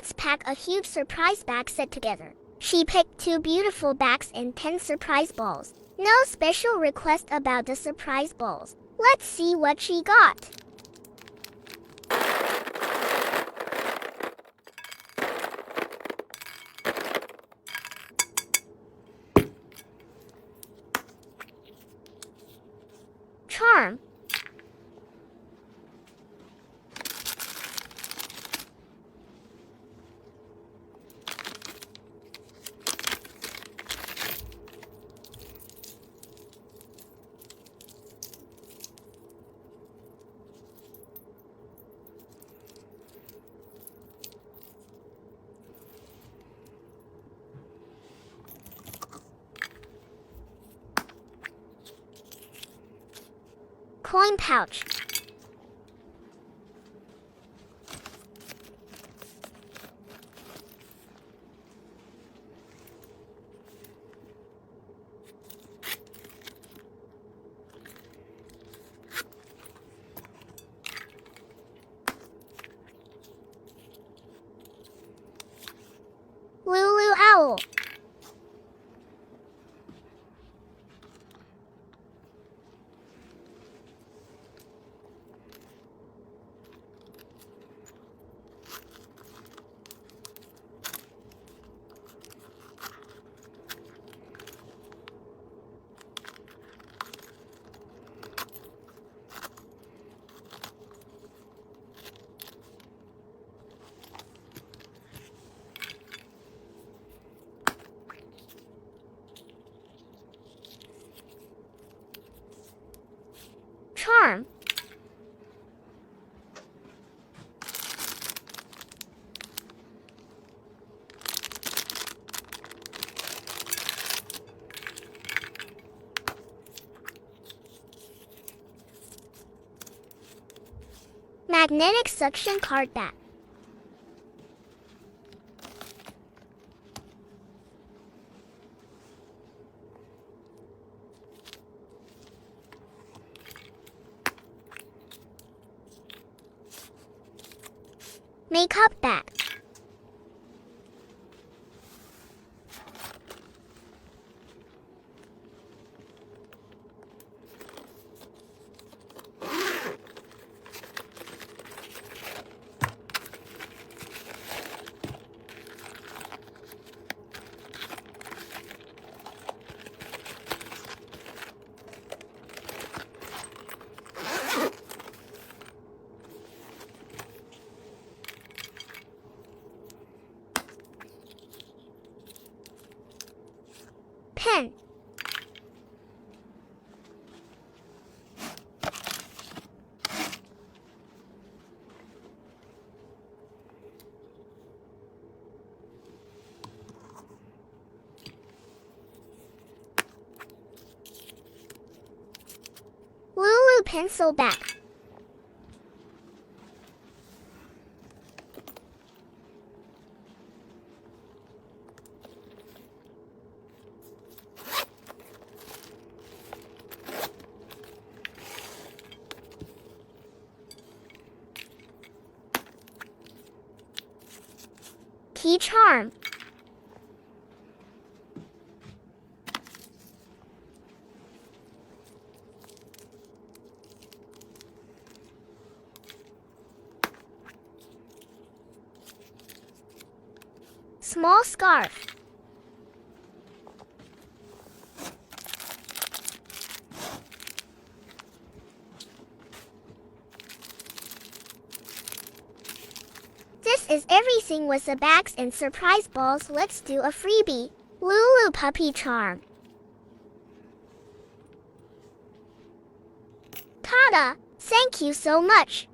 Let's pack a huge surprise bag set together. She picked 2 beautiful bags and 10 surprise balls. No special request about the surprise balls. Let's see what she got. Charm. Coin pouch. Lulu owl. Charm. Magnetic suction card back. Makeup bag. Pen. Lulu pencil back. Key charm. Small scarf. This is everything with the bags and surprise balls. Let's do a freebie. Lulu puppy charm. Ta-da! Thank you so much.